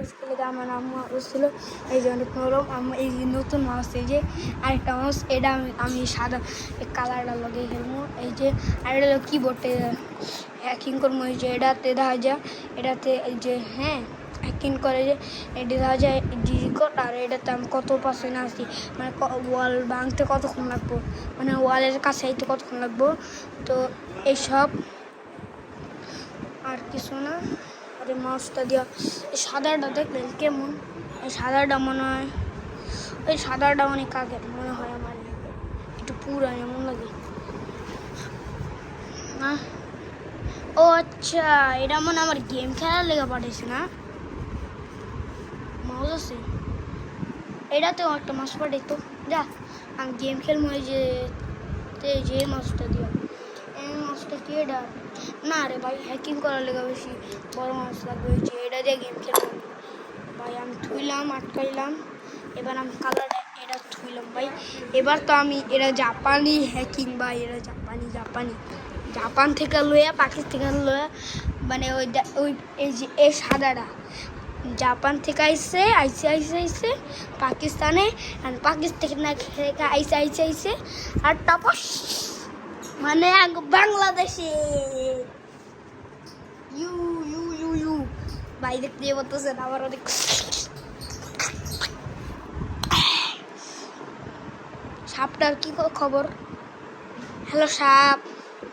স্কুলে আমার আম্মু বসছিল এই যে অনেক নরম আম্মু এই যে নতুন মাউস এই যে আরেকটা মাউস এটা আমি সাদা কালারটা লাগিয়ে খেলবো এই যে আর এটা হলো কিবোর্ডে হ্যাকিং করবো এই যে এটাতে দেখা যায় এটাতে এই যে হ্যাঁ হ্যাকিং করে যে এটা দেখা যায় ডিজিকট আর এটাতে আমি কত পার্সেন্ট আসি মানে ওয়াল ভাঙতে কতক্ষণ লাগবো মানে ওয়ালের কাছে আইতে কতক্ষণ লাগবো তো এইসব আর কিছু না আর মাছটা দেওয়া এই সাদাটা দেখলেন কেমন এই সাদাটা মনে হয় ওই সাদাটা অনেক আগের মনে হয় আমার একটু পুরো এমন লাগে না ও আচ্ছা এটা মনে আমার গেম খেলার লেগে পাঠাইছে না মাউস আছে এটাতেও একটা মাছ পাঠাইতো যা আমি গেম খেলবো এই যে মাছটা দিয়া এই মাছটা কি এটা না রে ভাই হ্যাকিং করার লেগে বেশি বড় মাছ লাগবে যে এটা দিয়ে গেম খেলবো ভাই আমি থুইলাম আটকাইলাম এবার আমি কালারটা এটা থুইলাম ভাই এবার তো আমি এটা জাপানি হ্যাকিং ভাই এটা জাপান থেকে লইয়া পাকিস্তান থেকে লইয়া মানে ওই এই যে এই সাদাটা জাপান থেকে আইসে পাকিস্তানে আর পাকিস্তান থেকে আইসে আর টপস মানে বাংলাদেশে ইউ ইউ ইউ ইউ ভাই দেখতে বলতেছেন আবার অনেক সাপটার কি খবর হ্যালো সাপ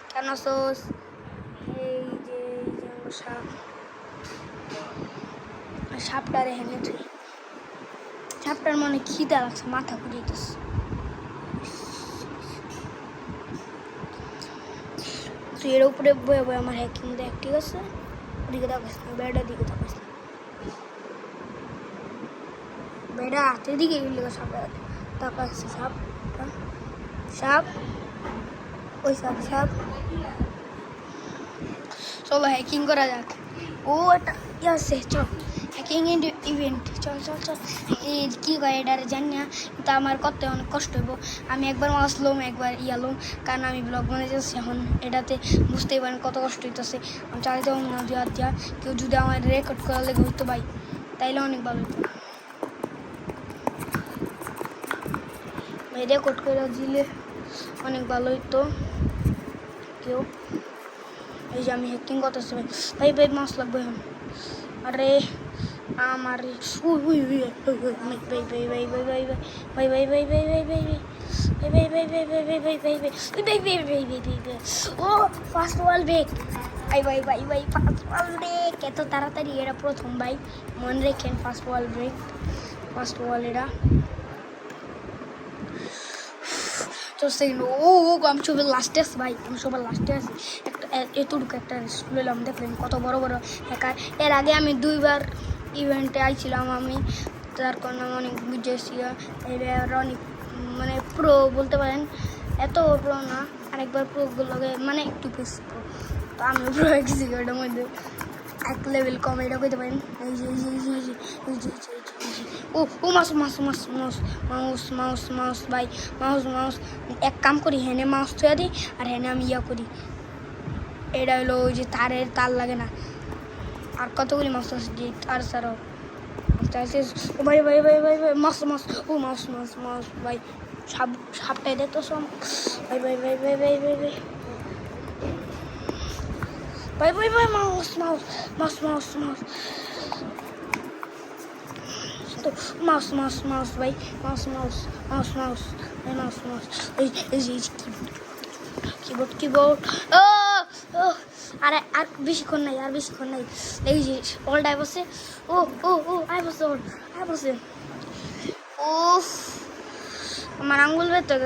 কেন আছোস এই যে সাপ সাপটারে হেনে তুই সাপটার মনে খিদা লাগছে মাথা ঘুরিয়েছিস তুই এর উপরে বয়ে বয়ে আমার হ্যাকিং দেখ ঠিক আছে ওদিকে তাকাস না বেড়ার দিকে তাকাস না বেড়া হাতের দিকে গেলে সাপের তাকাস সাপ ওই সাপ চলো হ্যাকিং করা যাক ও একটা ইয়ে আছে চল হ্যাকিং ইভেন্ট চল কি কয় এটা জানি না কিন্তু আমার করতে অনেক কষ্ট হইব আমি একবার আসলাম একবার ইয়ালাম কারণ আমি ব্লগ বানাইতেছি এখন এটাতে বুঝতেই পারেন কত কষ্ট হইতেছে আমি চালাতে পারবো না দিয়া কেউ যদি আমার রেকর্ড করার লেগে হইতো ভাই তাইলে অনেক ভালো হইতো রেকর্ড করে দিলে অনেক ভালো হইতো কেউ এই যে আমি হ্যাকিং করতেছি ভাই মাছ লাগবে এখন আরে আমার ও ফার্স্ট ওয়াল ব্রেক ভাই ফার্স্ট ওয়াল ব্রেক এত তাড়াতাড়ি এটা প্রথম ভাই মনে রেখেন ফার্স্ট ওয়াল এটা তো সেকেন্ড আমি সবার লাস্টে আছি ভাই আমি সবার লাস্টে আছি একটা এতটুকু একটা স্কুল এলাম দেখলেন কত বড় হ্যাকার এর আগে আমি 2বার ইভেন্টে আইছিলাম আমি তার কারণে আমি অনেক বুঝেছি এবার অনেক মানে প্রো বলতে পারেন এত প্রো না আরেকবার প্রোগুলোকে মানে একটু বেশি প্রো তো আমি প্রো গেছি ওটার মধ্যে এক লেভেল কম এটা করতে পারেন এই যে ও মাউস ভাই মাউস এক কাম করি হেনে মাউস থুয়া দিই আর হেনে আমি ইয়া করি এটা হলো ওই যে তার লাগে না আর কতগুলি মাউস আছে যে আর ছাড়াও ভাই মাউস ভাই সাপটাই দেখতো ভাই মাউস ভাই কিবোর্ড আরে আর বেশিক্ষণ নাই এই যে অল ডাই বসে আই বসে ও আমার আঙ্গুল বের হয়ে গেছে